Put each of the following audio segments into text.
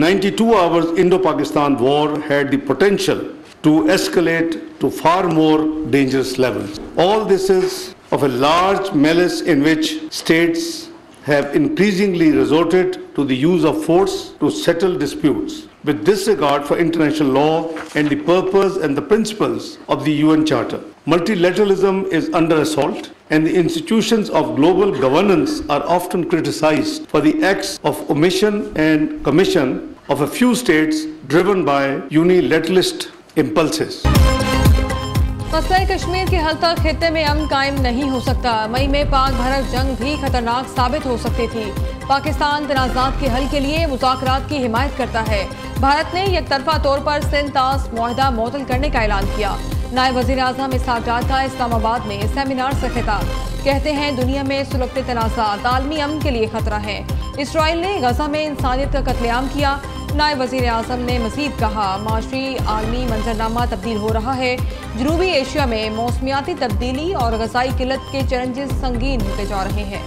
92 hours Indo-Pakistan war had the potential to escalate to far more dangerous levels. All this is of a large malice in which states have increasingly resorted to the use of force to settle disputes with disregard for international law and the purpose and the principles of the UN Charter. Multilateralism is under assault, and the institutions of global governance are often criticized for the acts of omission and commission of a few states driven by unilateralist impulses. मसला कश्मीर के हल तक खित्ते में अमन कायम नहीं हो सकता। मई में पाक भारत जंग भी खतरनाक साबित हो सकती थी। पाकिस्तान तनाज़ात के हल के लिए मुज़ाकरात की हिमायत करता है। भारत ने एकतरफा तौर पर सिंध तास मुआहदा मुअत्तल करने का ऐलान किया। नायब वज़ीर-ए-आज़म इसहाक़ डार का इस्लामाबाद में सेमिनार से खिताब। कहते हैं दुनिया में सुलगते तनाज़ात आलमी अमन के लिए खतरा है। इसराइल ने गजा में इंसानियत का कत्लेआम किया। नायब वज़ीर-ए-आज़म ने मज़ीद कहा, माशरी आलमी मंजरनामा तब्दील हो रहा है। जनूबी एशिया में मौसमियाती तब्दीली और ग़ज़ाई किल्लत के चैलेंजेस संगीन होते जा रहे हैं।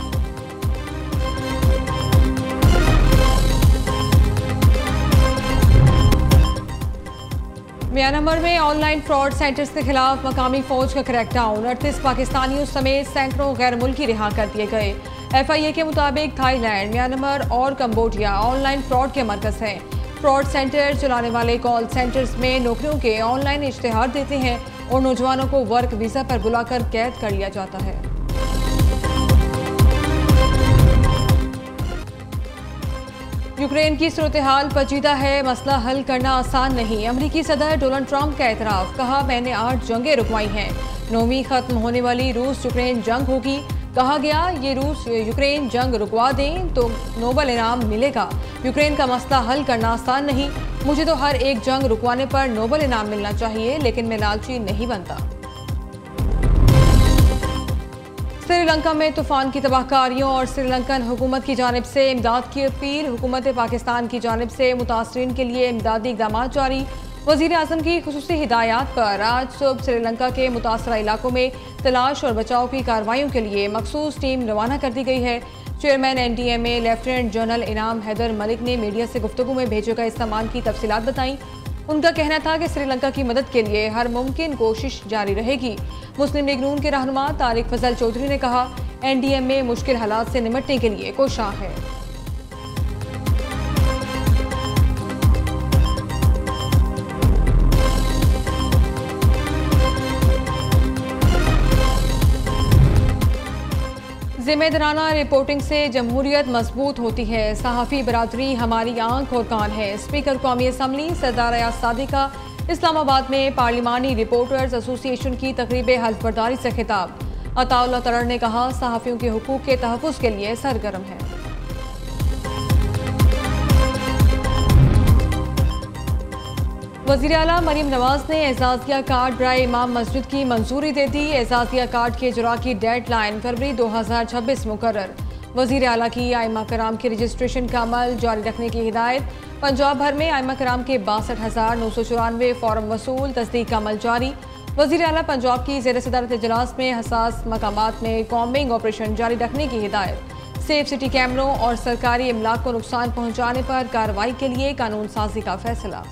म्यांमार में ऑनलाइन फ्रॉड सेंटर्स के खिलाफ मकामी फौज का क्रैकडाउन। 38 पाकिस्तानियों समेत सैकड़ों गैर मुल्की रिहा कर दिए गए। FIA के मुताबिक थाईलैंड, म्यांमार और कंबोडिया ऑनलाइन फ्रॉड के मरकज हैं। फ्रॉड सेंटर चलाने वाले कॉल सेंटर्स में नौकरियों के ऑनलाइन इश्तिहार देते हैं और नौजवानों को वर्क वीज़ा पर बुलाकर कैद कर लिया जाता है। यूक्रेन की सूरत हाल पेचीदा है, मसला हल करना आसान नहीं। अमरीकी सदर डोनाल्ड ट्रंप का एतराफ़, कहा मैंने 8 जंगें रुकवाई हैं। 9वीं खत्म होने वाली रूस यूक्रेन जंग होगी। कहा गया ये रूस यूक्रेन जंग रुकवा दें तो नोबल इनाम मिलेगा। यूक्रेन का मसला हल करना आसान नहीं। मुझे तो हर एक जंग रुकवाने पर नोबल इनाम मिलना चाहिए, लेकिन मैं लालची नहीं बनता। श्रीलंका में तूफान की तबाहकारियों और श्रीलंकन हुकूमत की जानिब से इमदाद की अपील। हुकूमत पाकिस्तान की जानिब से मुतासरीन के लिए इमदादी इक़दाम जारी। वज़ीर आज़म की खुसूसी हिदायत पर आज सुबह श्रीलंका के मुतासरा इलाकों में तलाश और बचाव की कार्रवाइयों के लिए मखसूस टीम रवाना कर दी गई है। चेयरमैन NDMA लेफ्टिनेंट जनरल इनाम हैदर मलिक ने मीडिया से गुफ्तगू में भेजे गए सामान की तफसीलात बताई। उनका कहना था कि श्रीलंका की मदद के लिए हर मुमकिन कोशिश जारी रहेगी। मुस्लिम लीग नून के रहनुमा तारिक फजल चौधरी ने कहा, NDMA मुश्किल हालात से निपटने के लिए कोशां है। जिम्मेदाराना रिपोर्टिंग से जमहूरियत मजबूत होती है। सहाफ़ी बरादरी हमारी आंख और कान है। स्पीकर कौमी असम्बली सरदार अयाज सादिका इस्लामाबाद में पार्लिमानी रिपोर्टर्स एसोसिएशन की तकरीब हल्फ बर्दारी से खिताब। अताउल्लाह तलर ने कहा, सहाफ़ियों के हुकूक के तहफ़्फ़ुज़ के लिए सरगर्म है। वज़ीर आला मरीम नवाज ने एजाज़िया कार्ड बराए इमाम मस्जिद की मंजूरी दे दी। एजाज़िया कार्ड के इजरा की डेड लाइन फरवरी 2026 मुकर्रर। वज़ीर आला की आइमा कराम के रजिस्ट्रेशन का अमल जारी रखने की हिदायत। पंजाब भर में आइमा कराम के 62,994 फॉर्म वसूल, तस्दीक का अमल जारी। वज़ीर आला पंजाब की ज़ेर सदारत इजलास में हसास मकामात में कॉम्बिंग ऑपरेशन जारी रखने की हिदायत। सेफ सिटी कैमरों और सरकारी इमलाक को नुकसान पहुँचाने पर कार्रवाई के लिए कानून साजी का फैसला।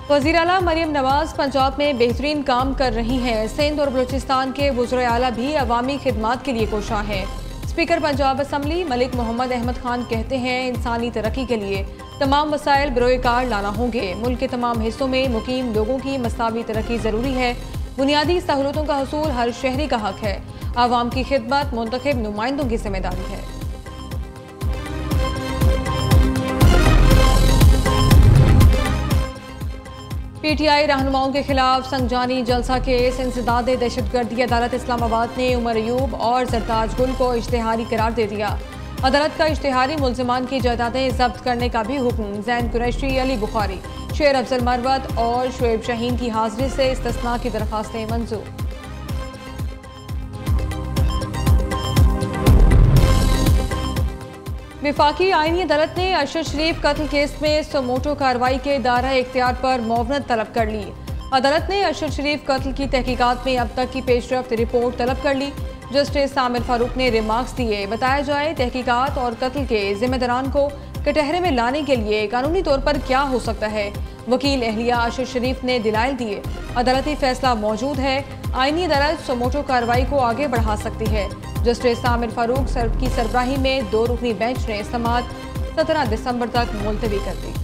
वज़ीर आला मरीम नवाज पंजाब में बेहतरीन काम कर रही हैं। सिंध और बलूचिस्तान के वज़ीर आला भी अवामी खिदमात के लिए कोशां हैं। स्पीकर पंजाब असम्बली मलिक मोहम्मद अहमद खान कहते हैं, इंसानी तरक्की के लिए तमाम वसाइल बरोए कार लाना होंगे। मुल्क के तमाम हिस्सों में मुकीम लोगों की मसावी तरक्की ज़रूरी है। बुनियादी सहूलतों का हसूल हर शहरी का हक है। आवाम की खिदमत मुंतखब नुमाइंदों की जिम्मेदारी है। PTI रहनुमाओं के खिलाफ संगजानी जलसा केस। इंसदाद दहशतगर्दी अदालत इस्लामाबाद ने उमर अयूब और सरताज गुल को इश्तिहारी करार दे दिया। अदालत का इश्तिहारी मुल्जिमान की जायदादें जब्त करने का भी हुक्म। जैन कुरैशी, अली बुखारी, शेर अफजल मरवत और शुएब शाहीन की हाजिरी से इस्तिस्ना की दरखास्तें मंजूर। विफाकी आईनी अदालत ने अरशद शरीफ कत्ल केस में सुमोटो कार्रवाई के दायरा इख्तियार पर मुआवनत तलब कर ली। अदालत ने अरशद शरीफ कत्ल की तहकीकात में अब तक की पेशरफ्त रिपोर्ट तलब कर ली। जस्टिस आमिर फारूक ने रिमार्क्स दिए, बताया जाए तहकीकात और कत्ल के जिम्मेदारान को कटहरे में लाने के लिए कानूनी तौर पर क्या हो सकता है। वकील एहलिया अरशद शरीफ ने दलाइल दिए, अदालती फैसला मौजूद है, आईनी अदालत समोटो कार्रवाई को आगे बढ़ा सकती है। जस्टिस आमिर फारूक की सरबराही में 2 रुकनी बेंच ने समाअत 17 दिसंबर तक मुलतवी कर दी।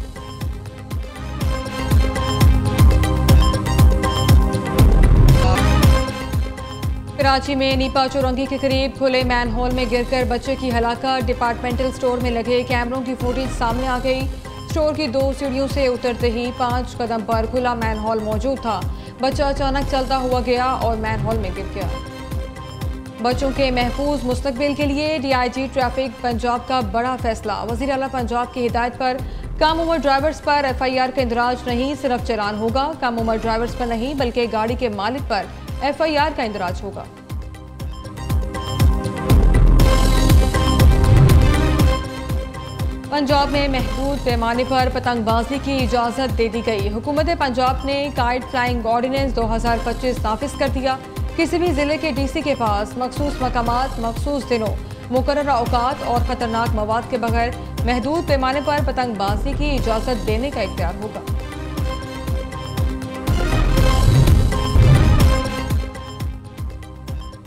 कराची में नीपा चौरंगी के करीब खुले मैनहोल में गिरकर बच्चे की हलाकत। डिपार्टमेंटल स्टोर में लगे कैमरों की फुटेज सामने आ गई। स्टोर की 2 सीढ़ियों से उतरते ही 5 कदम पर खुला मैनहोल मौजूद था। बच्चा अचानक चलता हुआ गया और मैनहोल में गिर गया। बच्चों के महफूज मुस्तकबिल के लिए DIG ट्रैफिक पंजाब का बड़ा फैसला। वज़ीर आला पंजाब की हिदायत पर कम उम्र ड्राइवर्स पर FIR का इंदराज नहीं, सिर्फ चलान होगा। कम उम्र ड्राइवर्स पर नहीं बल्कि गाड़ी के मालिक पर FIR का इंदराज होगा। पंजाब में महदूद पैमाने पर पतंगबाजी की इजाज़त दे दी गई। हुकूमत पंजाब ने काइट फ्लाइंग ऑर्डिनेंस 2025 नाफिज कर दिया। किसी भी जिले के DC के पास मखसूस मकामात, मखसूस दिनों, मुकर्रर औकात और ख़तरनाक मवाद के बगैर महदूद पैमाने पर पतंगबाजी की इजाज़त देने का इख्तियार होगा।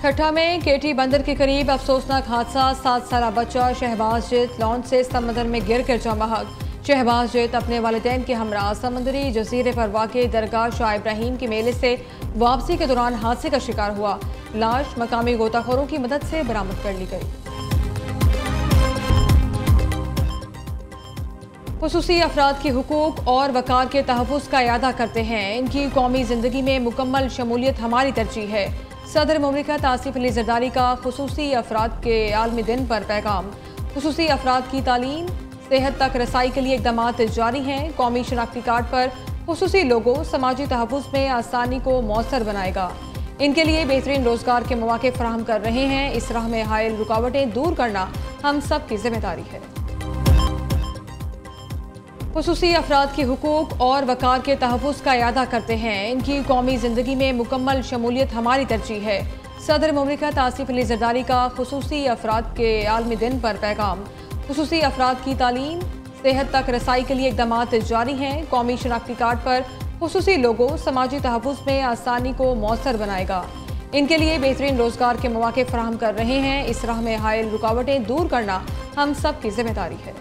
ठट्ठा में केटी बंदर के करीब अफसोसनाक हादसा। 7 साला बच्चा शहबाज जित लॉन्च से समंदर में गिर कर जाँ बहक। शहबाज जित अपने वालिदैन के हमरा समंदरी जजीरे पर वाक़े दरगाह शाह इब्राहिम के मेले से वापसी के दौरान हादसे का शिकार हुआ। लाश मकामी गोताखोरों की मदद से बरामद कर ली गई। खुसूसी अफराद के हुकूक और वकार के तहफ़्फ़ुज़ का इयादा करते हैं। इनकी कौमी ज़िंदगी में मुकम्मल शमूलियत हमारी तरजीह है। सदर मुमलिकत आसिफ अली ज़रदारी का खुसूसी अफराद के आलमी दिन पर पैगाम। खुसूसी अफराद की तालीम सेहत तक रसाई के लिए इक़दामात जारी हैं। कौमी शनाख्ती कार्ड पर खुसूसी लोगों समाजी तहफ़्फ़ुज़ में आसानी को मौसर बनाएगा। इनके लिए बेहतरीन रोज़गार के मौके फराहम कर रहे हैं। इस राह में हायल रुकावटें दूर करना हम सब की जिम्मेदारी है। खुसूसी अफराद के हुकूक और वकार के तहफ़्फ़ुज़ का इयादा करते हैं। इनकी कौमी ज़िंदगी में मुकम्मल शमूलियत हमारी तरजीह है। सदर मुमलिकत आसिफ अली ज़रदारी का खुसूसी अफराद के आलमी दिन पर पैगाम। खुसूसी अफराद की तालीम सेहत तक रसाई के लिए इक़दामात जारी हैं। कौमी शनाख्ती कार्ड पर खुसूसी लोगों समाजी तहफ़्फ़ुज़ में आसानी को मौसर बनाएगा। इनके लिए बेहतरीन रोज़गार के मौके फराहम कर रहे हैं। इस राह में हायल रुकावटें दूर करना हम सब की जिम्मेदारी है।